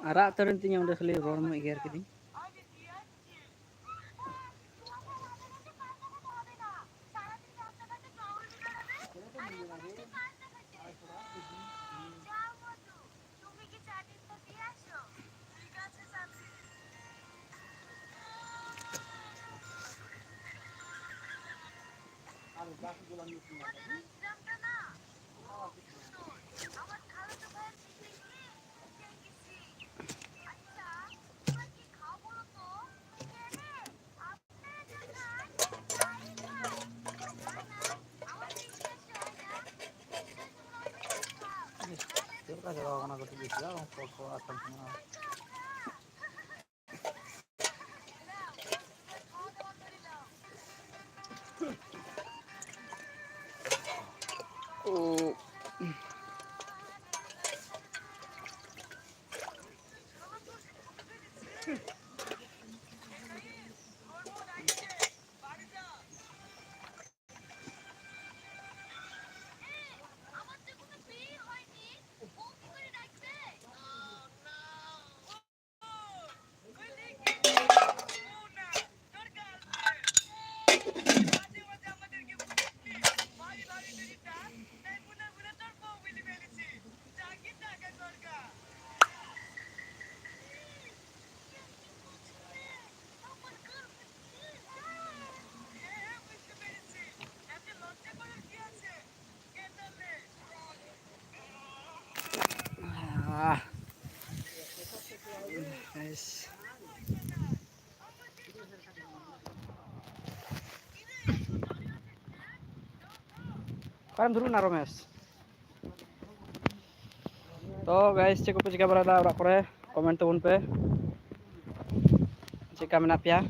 Arak turun tinya udah seli roh mau iger kini. Oh. Guys. Kan dulu naro mes. To guys, cek apa cika berada orang kore, komen tuhun pe. Cika menap ya.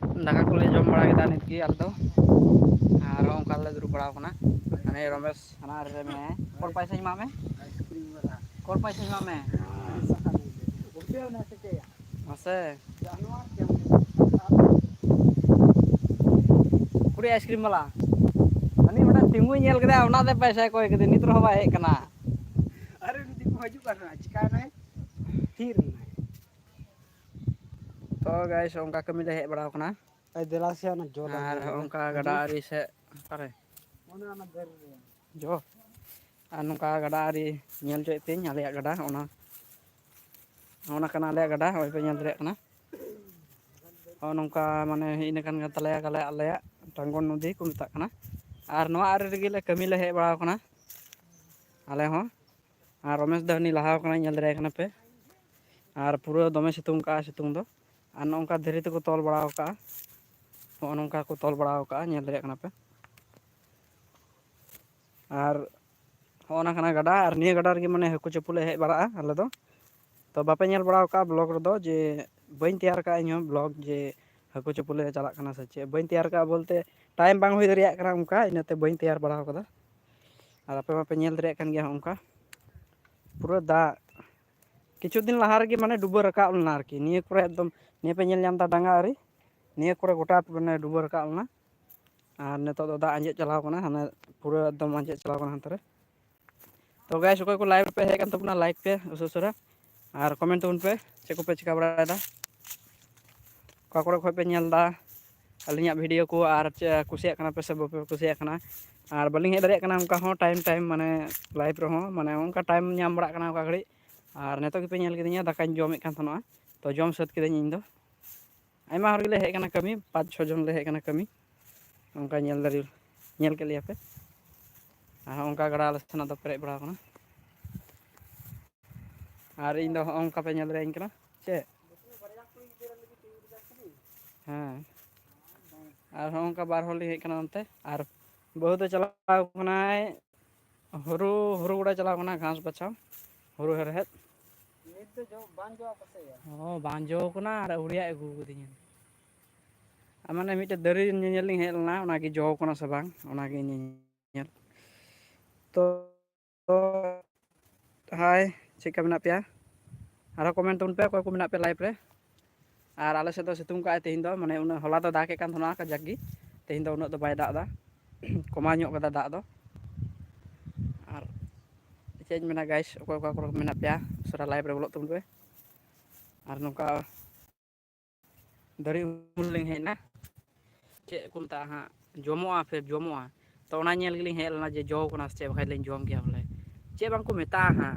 Daka kule jom bड़ा kita nit ki aldo. Arong kalle dulu bड़ा kona. Ane romes, ana arre me. Kor paisa jma me? Kor paisa jma me? Mase. Kuri es krim malah. Ani udah timu nyel keda, una de paisa koi kede nitro haba hek kana. अरे नु दिको हजू करना चिका ना फिर तो guys ongka kami dah hek bड़ा kona. ay dela se na jola Ar ongka gada ari se pare. ona na der Jo. Nongka gada ari nyel coy tin aleyak gada ona kana aleyak gada oi pe nyel rek kana. Nongka mane ine kan gataleya kale aleyak Tanggon Nodi ko metak kana. Ar noa ari regi le kami le hek bड़ा kana. Ale ho. Ar romes dah ni lahaw kana nyel rek kana pe. Ar pura dome situng do. Ar nongka dhiri te ko tol bड़ा ka. Nongka ko tol bड़ा ka nyel rek kana pe. Ar ona kana gada ar niya gada regi mane haku chapule hek bड़ा ale do. तो बापे nail बड़ा का blog रदो जे बइन तैयार का इन blog जे हाको चपुले चला कना सचे बइन तैयार का बोलते टाइम बांग हुई दरिया कना उनका इनते बइन तैयार बड़ा कदा और आपे मापे नेल दरिया कन गया उनका पूरा दा किछु दिन लहा रगे माने डुबो रकाब लना आरकी निया करे एकदम निया पे नेल नाम दा डांगा आरी निया करे गोटा माने डुबो रकाब लना और नितो दो दा आंजे चलाव कना हाने पूरा एकदम आंजे चलाव कना हंतरे तो गाइस को लाइव पे हेज तबना लाइक पे उसुसरा और कमेंट तबन पे चे को पे चिका बड़ा दा का कोरे खय पे नेल दा अलिया वीडियो को और कुसिया कना पे से बापे कुसिया कना और बालिंग हेज दारिया कना उनका हो टाइम माने लाइव रहो माने उनका टाइम नाम बड़ा कना का घड़ी और नितो के पे नेल किदिया दाकाኝ जमएत कान थनोआ तो जम सत किदिन इन दो आयमा हर गेले हेज कना कमी 5-6 जन ले हेज कना कमी उनका नेल दारि नेल के लिया पे और उनका गड़ा आले सना दो पेरे बड़ा कना और इन दो उनका पे नेल रेइन कना चे हां और उनका बार होली हेज कना अंते और बहुत चलाव कनाय हुरु हुरु गुड़ा चलाव कना घास बचाव हुरु हेरहेत नित तो जो बांजो पसे ओ बांजो कना और उड़िया अगु गदिन माने मिटे दरी नेल लिंग हेज लना ओना की जो कना से बांग ओना की नेल तो हाय चिका मेना पेया आरो कमेंट तुन पे कोई को मेना पे लाइव रे और आले से दो सितुंग का तेहिन दो माने उन हला दो दाके कान थना का जग्गी तेहिन दो उन दो बाय दादा कमा ᱧᱚᱜ कदा दाग दो और चेज मेना गाइस कोई को मेना पेया सरा लाइव रे बोलो तुम पे और नोका दरी उल लिंग हेना चे को मता हा जमोआ फिर जमोआ तो ओना नेल गिलिंग हेज लना जे जो कना से बखाय लिंग जम गया बोले चे बांग को मेता हा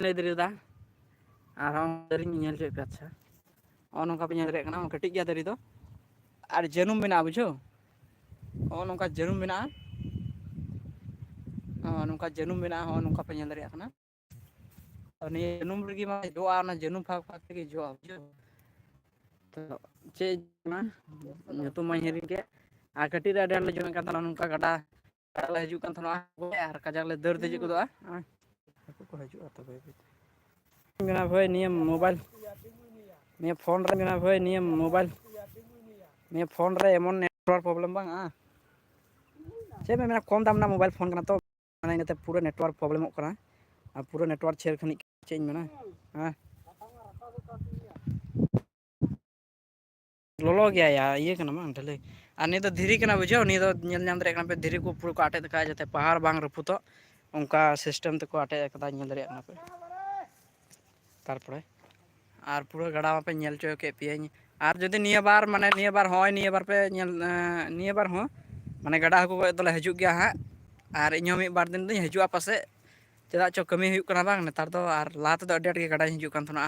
ले दरी दा और हम दरी नेल जे पे अच्छा ओ नोका पे नेल रे कना कटिक गया दरी दो और जनुम मेना बुझो ओ नोका जनुम मेना नोका जनुम मेना हो नोका पे नेल रे कना और नि जनुम रगी मा जो आना जनुम फाक फाक के जो बुझो तो चे ना तो मा हेरिन के आ कटी रे डाल जो का तना नोका गडा ले हजू कान थना और काजा ले दर देज को दो को हजू तो मेना भाई नियम मोबाइल निया फोन रे मेना भाई नियम मोबाइल निया फोन रे एमन नेटवर्क प्रॉब्लम बांग चे में मेना कम दाम ना मोबाइल फोन कना तो माने नेते पूरा नेटवर्क प्रॉब्लम कना और पूरा नेटवर्क छेर खनि चेंज मेना हां लोलो गया या ये कना मा ढले और नि तो धीरी कना बुझो नि तो नेल नाम दरे कना पे धीरी को पूरा को आटे दका जते पहाड़ बांग रपुतो उनका सिस्टम ते को आटे कदा नेल दरे कना पे तारपरे और पूरा गड़ा पे नेल चो के पियኝ और जदि निया बार माने निया बार होय निया बार पे नेल निया बार हो माने गड़ा को दोले हजू गया हा और इño मी बार दिन दिन हजूआ पासे चेदा चो कमी हुयु कना बांग नेतार दो और लात दो अड्डी गड़ा हजू कान थना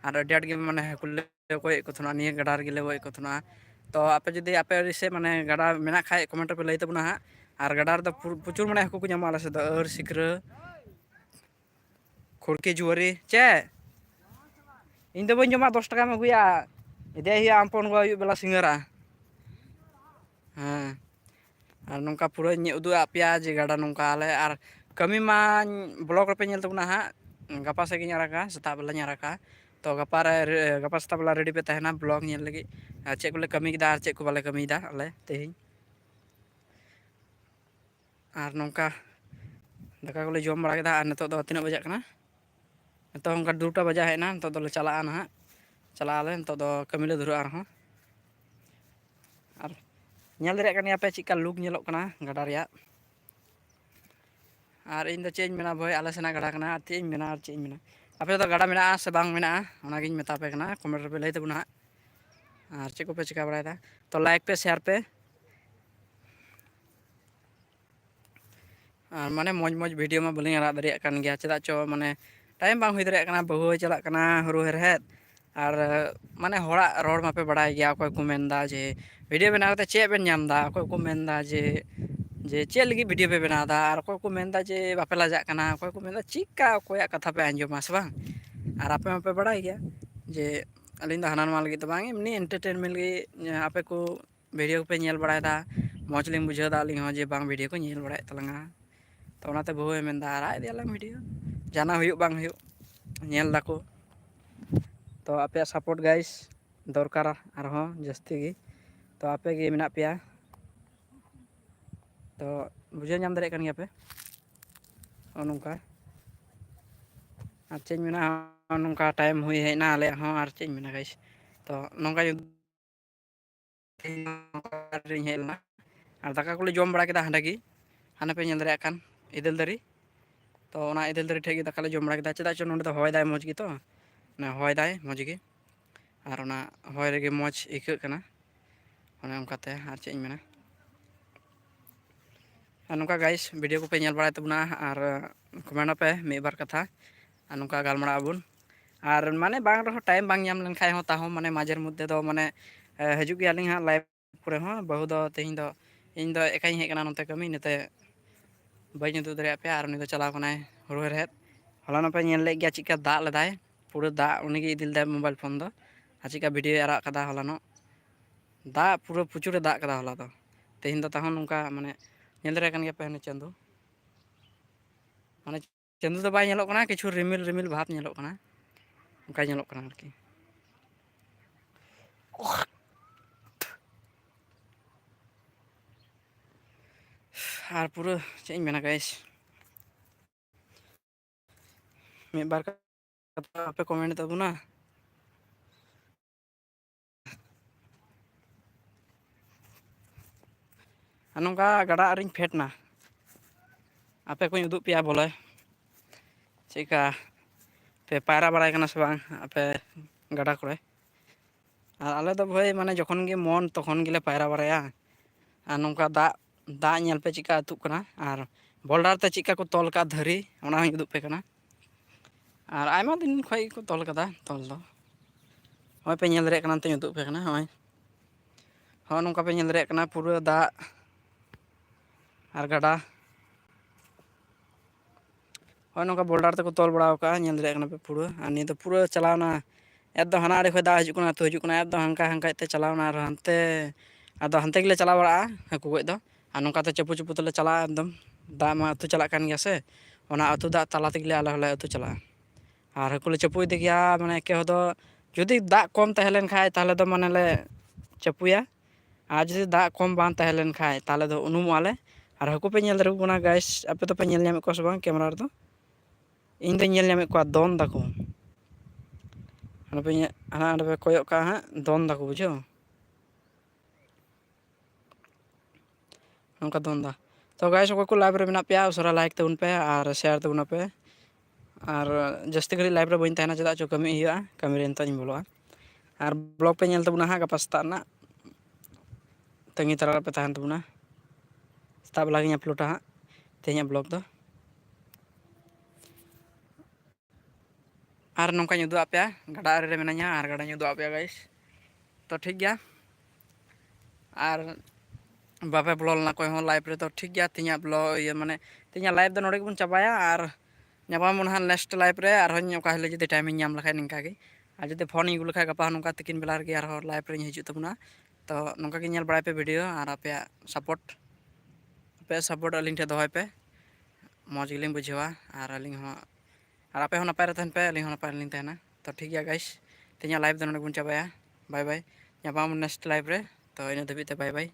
और अड्डी गे माने कुले कोय को थना निया गड़ा गे ले को थना तो आपे जदि आपे से माने गड़ा मेना खाय कमेंट पे लई तबना हा और गड़ा रे प्रचुर माने हकु को ᱧᱟᱢᱟ आले से दो और सिकरा खुड़की जुआरी चे इन दो बन जमा 10 टाका में गुया इदे हिया आमपन गो आयु बेला सिंगारा हां और नोंका पूरा ᱧᱮ उदु आपिया जे गाडा नोंका आले और कमी मा ब्लॉग रे पे नेल तबना हा गपा से गिन आराका सता बेला ᱧाराका तो गपा सता बेला रेडी पे तहना ब्लॉग नेल लगी चे को ले कमी किदा और चे को बाले कमी दा आले तेहिन और नोंका दाका को ले जम बड़ा केदा और नितो दो तिना बजा कना नितो उनका 2टा बजा हेना नितो दो ले चला ना चला आले नितो दो कमी ले धुरा आरहो और नेल दरे कनिया पे चिका लुक नेलोक कना गाडा रिया और इन दो चेंज मेना भाई आले सेना गाडा कना चेंज मेना और चेंज मेना आपे तो गाडा मेना से बांग मेना ओना गिन मेता पे कना कमेंट पे लई तबना और चे को पे चिका बड़ा तो लाइक पे शेयर पे और माने मौज मौज वीडियो में बलिंग आड़ा दरिया कान गया चेदा चो माने टाइम बांग हुई दरिया कना बहु चला कना हुरु हेरहेत और माने होड़ा रोड मापे बड़ाय गया कोई को मेनदा जे वीडियो बनाते चे बेन नामदा कोई को मेनदा जे जे चे लगी वीडियो पे बनादा और कोई को मेनदा जे बापे लाजा कना कोई को मेनदा चिका कोया कथा पे आंजो मास बांग और आपे मापे बड़ाय गया जे अलिंदा हाना नवा लगी तो बांग एमनी एंटरटेनमेंट लगी आपे को वीडियो पे नेल बड़ायदा मौज लिंग बुझादा लिंग हो जे बांग वीडियो को नेल बड़ाय तलंगा तो ओनाते बहु मेनदा आराय दियालांग वीडियो जाना हुयु बांग हुयु नेल दाको तो आपे सपोर्ट गाइस दरकार आरहो जस्ती गी तो आपे गे मेना पेया तो बुझे नाम दरे कान गया पे नोंका ᱟᱨ ᱪᱮᱫ ᱤᱧ ᱢᱮᱱᱟ ᱱᱚᱝᱠᱟ ᱴᱟᱭᱤᱢ ᱦᱩᱭ ᱦᱮᱡ ᱮᱱᱟ ᱟᱞᱮᱭᱟᱜ ᱦᱚᱸ ᱟᱨ ᱪᱮᱫ ᱤᱧ ᱢᱮᱱᱟ ᱜᱟᱭᱥ ᱛᱚ ᱱᱚᱝᱠᱟ ᱨᱤᱧ ᱦᱮᱡ ᱞᱮᱱᱟ ᱟᱨ ᱫᱟᱠᱟ ᱠᱚᱞᱮ ᱡᱚᱢ ᱵᱟᱲᱟ ᱠᱮᱫᱟ ᱦᱟᱸᱰᱮ ᱜᱮ ᱦᱟᱱᱮ ᱯᱮ ᱧᱮᱞ ᱫᱟᱲᱮᱭᱟᱜ ᱠᱟᱱ ᱤᱫᱟᱹᱞ ᱫᱟᱨᱮ ᱛᱚ ᱚᱱᱟ ᱤᱫᱟᱹᱞ ᱫᱟᱨᱮ ᱴᱷᱮᱡ ᱜᱮ ᱫᱟᱠᱟᱞᱮ ᱡᱚᱢ ᱵᱟᱲᱟ ᱠᱮᱫᱟ ᱪᱮᱫᱟᱜ ᱪᱚ ᱱᱚᱸᱰᱮ ᱫᱚ ᱦᱚᱭ ᱫᱟᱭ ᱢᱚᱡᱽ ᱜᱮᱛᱚ ᱦᱚᱭ ᱫᱟᱭ ᱢᱚᱡᱽ ᱜᱮ ᱟᱨ ᱚᱱᱟ ᱦᱚᱭ ᱨᱮᱜᱮ ᱢᱚᱡᱽ ᱟᱹᱭᱠᱟᱹᱜ ᱠᱟᱱᱟ ᱚᱱᱮ ᱚᱱᱠᱟᱛᱮ ᱟᱨ ᱪᱮᱫ ᱤᱧ ᱢᱮᱱᱟ ᱟᱨ ᱱᱚᱝᱠᱟ ᱜᱟᱭᱥ ᱵᱷᱤᱰᱤᱭᱳ ᱠᱚᱯᱮ ᱧᱮᱞ ᱵᱟᱲᱟᱭ ᱛᱟᱵᱚᱱᱟ ᱟᱨ ᱠᱚᱢᱮᱱᱴ ᱟᱯᱮ ᱢᱤᱫ ᱵᱟᱨ ᱠᱟᱛᱷᱟ ᱟᱨ ᱱᱚᱝᱠᱟ ᱜᱟᱞᱢᱟᱨᱟᱜ ᱟᱵᱚᱱ ᱟᱨ ᱢᱟᱱᱮ ᱵᱟᱝ ᱨᱮᱦᱚᱸ ᱴᱟᱭᱤᱢ ᱵᱟᱝ ᱧᱟᱢ ᱞᱮᱱᱠᱷᱟᱡ ᱦᱚᱸ ᱛᱟᱦᱚᱸ ᱢᱟᱱᱮ ᱢᱟᱡᱷᱮᱨ ᱢᱚᱫᱽᱫᱷᱮ ᱫᱚ ᱢᱟᱱᱮ ᱦᱤᱡᱩᱜ ᱜᱮᱭᱟᱞᱤᱧ ᱦᱟᱸᱜ ᱞᱟᱭᱤᱵᱷ ᱠᱚᱨᱮ ᱦᱚᱸ ᱵᱟᱹᱦᱩ ᱫᱚ ᱛᱮᱦᱮᱧ ᱫᱚ ᱤᱧ ᱫᱚ ᱮᱠᱟᱧ ᱦᱮᱡ ᱟᱠᱟᱱᱟ ᱱᱚᱛᱮ ᱠᱟᱹᱢᱤ ᱤᱱᱟᱹᱛᱮ ᱵᱟᱹᱧ ᱩᱫᱩᱜ ᱫᱟᱲᱮᱭᱟᱜ ᱯᱮᱭᱟ ᱟᱨ ᱩᱱᱤ ᱫᱚ ᱪᱟᱞᱟᱣ ᱠᱟᱱᱟᱭ ᱦᱩᱲᱩ ᱦᱮᱲᱦᱮᱫ ᱦᱚᱞᱟ ᱱᱚᱜ ᱯᱮ ᱧᱮᱞ ᱞᱮᱫ ᱜᱮᱭᱟ ᱪᱮᱫᱠᱟ ᱫᱟᱜ ᱞᱮᱫᱟᱭ ᱯᱩᱨᱟᱹ ᱫᱟᱜ ᱩᱱᱤᱜᱮ ᱤᱫᱤ ᱞᱮᱫᱟᱭ ᱢᱳᱵᱟᱭᱤᱞ ᱯᱷᱳᱱ ᱫᱚ ᱟᱨ ᱪᱮᱫᱠᱟ ᱵᱷᱤᱰᱭᱳᱭ ᱟᱲᱟᱜ ᱠᱟᱫᱟ ᱦᱚᱞᱟᱱᱚᱜ ᱫᱟᱜ ᱯᱩᱨᱟᱹ ᱯᱨᱚᱪᱩᱨᱮ ᱫᱟᱜ ᱠᱟᱫᱟ ᱦᱚᱞᱟ ᱫᱚ ᱛᱮᱦᱮᱧ ᱫᱚ ᱛᱟᱦᱚᱸ ᱱᱚᱝᱠᱟ ᱢᱟᱱᱮ ᱧᱮᱞ ᱫᱟᱲᱮᱭᱟᱜ ᱠᱟᱱ ᱜᱮᱭᱟ ᱯᱮ ᱦᱟᱱᱮ ᱪᱟᱸᱫᱳ ᱢᱟᱱᱮ ᱪᱟᱸᱫᱳ ᱫᱚ ᱵᱟᱭ ᱧᱮᱞᱚᱜ ᱠᱟᱱᱟ ᱠᱤᱪᱷᱩ ᱨᱤᱢᱤᱞ ᱨᱤᱢᱤᱞ ᱵᱷᱟᱵᱽ ᱧᱮᱞᱚᱜ ᱠᱟᱱᱟ ᱚᱱᱠᱟ ᱧᱮᱞᱚᱜ ᱠᱟᱱᱟ ᱟᱨᱠᱤ ᱟᱨ ᱯᱩᱨᱟᱹ ᱪᱮᱫ ᱤᱧ ᱢᱮᱱᱟ ᱜᱟᱭᱥ ᱢᱤᱫ ᱵᱟᱨ ᱠᱟᱛᱷᱟ ᱟᱯᱮ ᱠᱚᱢᱮᱱᱴ ᱛᱟᱵᱚᱱᱟ ᱟᱨ ᱱᱚᱝᱠᱟ ᱜᱟᱰᱟ ᱟᱲᱮ ᱨᱤᱧ ᱯᱷᱮᱰ ᱮᱱᱟ ᱟᱯᱮ ᱠᱚᱧ ᱩᱫᱩᱜ ᱯᱮᱭᱟ ᱵᱚᱞᱮ ᱪᱮᱫᱠᱟ ᱯᱮ ᱯᱟᱭᱨᱟ ᱵᱟᱲᱟᱭ ᱠᱟᱱᱟ ᱥᱮ ᱵᱟᱝ ᱟᱯᱮ ᱜᱟᱰᱟ ᱠᱚᱨᱮ ᱟᱨ ᱟᱞᱮ ᱫᱚ ᱵᱷᱟᱹᱭ ᱢᱟᱱᱮ ᱡᱚᱠᱷᱚᱱ ᱜᱮ ᱢᱚᱱ ᱛᱚᱠᱷᱚᱱ ᱜᱮᱞᱮ ᱯᱟᱭᱨᱟ ᱵᱟᱲᱟᱭᱟ ᱟᱨ ᱱᱚᱝᱠᱟ ᱫᱟᱜ ᱧᱮᱞ ᱯᱮ ᱪᱮᱫᱠᱟ ᱟᱹᱛᱩᱜ ᱠᱟᱱᱟ ᱟᱨ ᱵᱚᱞᱰᱟᱨ ᱛᱮ ᱪᱮᱫᱠᱟ ᱠᱚ ᱛᱚᱞ ᱠᱟᱜᱼᱟ ᱫᱷᱤᱨᱤ ᱚᱱᱟ ᱦᱚᱸᱧ ᱩᱫᱩᱜ ᱯᱮ ᱠᱟᱱᱟ ᱟᱨ ᱟᱭᱢᱟ ᱫᱤᱱ ᱠᱷᱚᱡ ᱜᱮᱠᱚ ᱛᱚᱞ ᱠᱟᱫᱟ ᱛᱚᱞ ᱫᱚ ᱱᱚᱜᱼᱚᱭ ᱯᱮ ᱧᱮᱞ ᱫᱟᱲᱮᱭᱟᱜ ᱠᱟᱱᱟ ᱱᱚᱛᱮᱧ ᱩᱫᱩᱜ ᱟᱯᱮ ᱠᱟᱱᱟ ᱦᱚᱸᱜᱼᱚᱭ ᱱᱚᱝᱠᱟ ᱯᱮ ᱧᱮᱞ ᱫᱟᱲᱮᱭᱟᱜ ᱠᱟᱱᱟ ᱯᱩᱨᱟᱹ ᱫᱟᱜ ᱟᱨ ᱜᱟᱰᱟ ᱱᱚᱜᱼᱚᱭ ᱱᱚᱝᱠᱟ ᱵᱳᱞᱰᱟᱨ ᱛᱮᱠᱚ ᱛᱚᱞ ᱵᱟᱲᱟᱣ ᱠᱟᱜᱼᱟ ᱧᱮᱞ ᱫᱟᱲᱮᱭᱟᱜ ᱠᱟᱱᱟ ᱯᱮ ᱯᱩᱨᱟᱹ ᱟᱨ ᱱᱤᱭᱟᱹ ᱫᱚ ᱯᱩᱨᱟᱹ ᱪᱟᱞᱟᱣᱱᱟ ᱮᱠᱫᱚᱢ ᱦᱟᱱᱟ ᱟᱲᱮ ᱠᱷᱚᱡ ᱫᱟᱜ ᱦᱤᱡᱩᱜ ᱠᱟᱱᱟ ᱟᱹᱛᱩ ᱦᱤᱡᱩᱜ ᱠᱟᱱᱟ ᱮᱠᱫᱚᱢ ᱦᱟᱱᱠᱟ ᱛᱮ ᱪᱟᱞᱟᱣᱱᱟ ᱟᱨ ᱦᱟᱱᱛᱮ ᱟᱫᱚ ᱦᱟᱱᱛᱮ ᱜᱮᱞᱮ ᱪᱟᱞᱟᱣ ᱵᱟᱲᱟᱜᱼᱟ ᱦᱟᱹᱠᱩ ᱜᱚᱡ ᱫᱚ ᱟᱨ ᱱᱚᱝᱠᱟᱛᱮ ᱪᱟᱯᱩ ᱪᱟᱯᱩ ᱛᱮᱞᱮ ᱪᱟᱞᱟᱜᱼᱟ ᱮᱠᱫᱚᱢ ᱫᱟᱜ ᱢᱟ ᱟᱹᱛᱩ ᱪᱟᱞᱟᱜ ᱠᱟᱱ ᱜᱮᱭᱟ ᱥᱮ ᱚᱱᱟ ᱟᱹᱛᱩ ᱫᱟᱜ ᱛᱟᱞᱟ ᱛᱮᱜᱮ ᱟᱞᱮ ᱦᱚᱸᱞᱮ ᱟᱹᱛᱩ ᱪᱟᱞᱟᱜᱼᱟ ᱟᱨ ᱦᱟᱹᱠᱩ ᱞᱮ ᱪᱟᱯᱚ ᱤᱫᱤ ᱜᱮᱭᱟ ᱢᱟᱱᱮ ᱮᱠᱮ ᱦᱚᱲ ᱫᱚ ᱡᱩᱫᱤ ᱫᱟᱜ ᱠᱚᱢ ᱛᱟᱦᱮᱸ ᱞᱮᱱ ᱠᱷᱟᱡ ᱛᱟᱦᱚᱞᱮ ᱫᱚ ᱢᱟᱱᱮ ᱞᱮ ᱪᱟᱯᱚᱭᱟ ᱟᱨ ᱡᱩᱫᱤ ᱫᱟᱜ ᱠᱚᱢ ᱵᱟᱝ ᱛᱟᱦᱮᱸ ᱞᱮᱱ ᱠᱷᱟᱡ ᱛᱟᱦᱚᱞᱮ ᱫᱚ ᱩᱱᱩᱢᱚᱜᱼᱟ ᱞᱮ ᱟᱨ ᱦᱟᱹᱠᱩ ᱯᱮ ᱧᱮᱞ ᱫᱟᱲᱮᱭᱟᱠᱚ ᱠᱟᱱᱟ ᱜᱟᱭᱥ ᱟᱯᱮ ᱫᱚᱯᱮ ᱧᱮᱞ ᱧᱟᱢᱮᱫ ᱠᱚᱣᱟ ᱥᱮ ᱵᱟᱝ ᱠᱮᱢᱮᱨᱟ ᱨᱮᱫᱚ ᱤᱧ ᱫᱚᱧ ᱧᱮᱞ ᱧᱟᱢᱮᱫ ᱠᱚᱣᱟ ᱫᱚᱱ ᱫᱟᱠᱚ ᱦᱟᱱᱟ ᱚᱸᱰᱮ ᱯᱮ ᱠᱚᱭᱚᱜ ᱠᱟᱜᱼᱟ ᱦᱟᱸᱜ ᱫᱚᱱ ᱫᱟᱠᱚ ᱵᱩᱡᱷᱟᱹᱣ ᱱᱚᱝᱠᱟ ᱫᱚᱱ ᱫᱟ ᱛᱚ ᱜᱟᱭᱥ ᱚᱠᱚᱭ ᱠᱚ ᱞᱟᱭᱤᱵᱽ ᱨᱮ ᱢᱮᱱᱟᱜ ᱯᱮᱭᱟ ᱩᱥᱟᱹᱨᱟ ᱞᱟᱭᱤᱠ ᱛᱟᱵᱚᱱ ᱯᱮ ᱟᱨ ᱥᱮᱭᱟᱨ ᱛᱟᱵᱚᱱᱟᱯᱮ ᱟᱨ ᱡᱟᱹᱥᱛᱤ ᱜᱷᱟᱹᱲᱤᱡ ᱞᱟᱭᱤᱵᱽ ᱨᱮ ᱵᱟᱹᱧ ᱛᱟᱦᱮᱱᱟ ᱪᱮᱫᱟᱜ ᱪᱚ ᱠᱟᱹᱢᱤ ᱦᱩᱭᱩᱜᱼᱟ ᱠᱟᱹᱢᱤ ᱨᱮ ᱱᱤᱛᱚᱜ ᱤᱧ ᱵᱚᱞᱚᱜᱼᱟ ᱟᱨ ᱵᱞᱚᱜ ᱯᱮ ᱧᱮᱞ ᱛᱟᱵᱚᱱᱟ ᱦᱟᱸᱜ ᱜᱟᱯᱟ ᱥᱮᱛᱟᱜ ᱨᱮᱱᱟᱜ ᱛᱟᱺᱜᱤ ᱛᱟᱨᱟᱜ ᱨᱮᱯᱮ ᱛᱟᱦᱮᱱ ᱛᱟᱵᱚᱱᱟ ᱥᱮᱛᱟᱜ ᱵᱮᱞᱟ ᱜᱤᱧ ᱟᱯᱞᱳᱰᱟ ᱦᱟᱸᱜ ᱛᱮᱦᱮᱧᱟᱜ ᱵᱞᱚᱜ ᱫᱚ ᱟᱨ ᱱᱚᱝᱠᱟᱧ ᱩᱫᱩᱜ ᱟᱯᱮᱭᱟ ᱜᱟᱰᱟ ᱟᱲᱮ ᱨᱮ ᱢᱤᱱᱟᱹᱧᱟ ᱟᱨ ᱜᱟᱰᱟᱧ ᱩᱫᱩᱜ ᱟᱯᱮᱭᱟ ᱜᱟᱭᱥ ᱛᱚ ᱴᱷᱤᱠ ᱜᱮᱭᱟ ᱟᱨ ᱵᱟᱯᱮ ᱵᱚᱞᱚ ᱞᱮᱱᱟ ᱚᱠᱚᱭ ᱦᱚᱸ ᱞᱟᱭᱤᱵᱽ ᱨᱮᱫᱚ ᱴᱷᱤᱠ ᱜᱮᱭᱟ ᱛᱮᱦᱮᱧᱟᱜ ᱵᱞᱚᱜ ᱢᱟᱱᱮ ᱛᱮᱦᱮᱧᱟᱜ ᱞᱟᱭᱤᱵᱽ ᱫᱚ ᱱᱚᱸᱰᱮ ᱜᱮᱵᱚᱱ ᱪᱟᱵᱟᱭᱟ ᱟᱨ ᱧᱟᱯᱟᱢ ᱟᱵᱚᱱ ᱦᱟᱸᱜ ᱱᱮᱠᱥᱴ ᱞᱟᱭᱤᱵᱽ ᱨᱮ ᱟᱨᱦᱚᱸ ᱚᱠᱟ ᱦᱤᱞᱳᱜ ᱡᱩᱫᱤ ᱴᱟᱭᱤᱢᱤᱧ ᱧᱟᱢ ᱞᱮᱠᱷᱟᱡ ᱱᱤᱝᱠᱟ ᱜᱮ ᱟᱨ ᱡᱩᱫᱤ ᱯᱷᱳᱱᱤᱧ ᱟᱹᱜᱩ ᱞᱮᱠᱷᱟᱡ ᱜᱟᱯᱟ ᱱᱚᱝᱠᱟ ᱛᱤᱠᱤᱱ ᱵᱮᱞᱟ ᱨᱮᱜᱮ ᱟᱨᱦᱚᱸ ᱞᱟᱭᱤᱵᱽ ᱨᱤᱧ ᱦᱤᱡᱩᱜ ᱛᱟᱵᱚᱱᱟ ᱛᱚ ᱱᱚᱝᱠᱟ ᱜᱮ ᱧᱮᱞ ᱵᱟᱲᱟᱭ ᱯᱮ ᱵᱷᱤᱰᱭᱳ ᱟᱨ ᱟᱯᱮᱭᱟᱜ ᱥᱟᱯᱳᱨᱴ ᱟᱹᱞᱤᱧ ᱴᱷᱮᱱ ᱫᱚᱦᱚᱭ ᱯᱮ ᱢᱚᱡᱽ ᱜᱮᱞᱤᱧ ᱵᱩᱡᱷᱟᱹᱣᱟ ᱟᱨ ᱟᱹᱞᱤᱧ ᱦᱚᱸ ᱟᱨ ᱟᱯᱮ ᱦᱚᱸ ᱱᱟᱯᱟᱭ ᱨᱮ ᱛᱟᱦᱮᱱ ᱯᱮ ᱟᱹᱞᱤᱧ ᱦᱚᱸ ᱱᱟᱯᱟᱭ ᱨᱮᱞᱤᱧ ᱛᱟᱦᱮᱱᱟ ᱛᱚ ᱴᱷᱤᱠ ᱜᱮᱭᱟ ᱜᱟᱭᱥ ᱛᱮᱦᱮᱧᱟᱜ ᱞᱟᱭᱤᱵᱽ ᱫᱚ ᱱᱚᱸᱰᱮ ᱵᱚᱱ ᱪᱟᱵᱟᱭᱟ ᱵᱟᱭ ᱵᱟᱭ ᱧᱟᱯᱟᱢ ᱟᱵᱚᱱ ᱱᱮᱠᱥᱴ ᱞᱟᱭᱤᱵᱽ ᱨᱮ ᱛᱚ ᱤᱱᱟᱹ ᱫᱷᱟᱹᱵᱤᱡ ᱛᱮ ᱵᱟᱭ ᱵᱟᱭ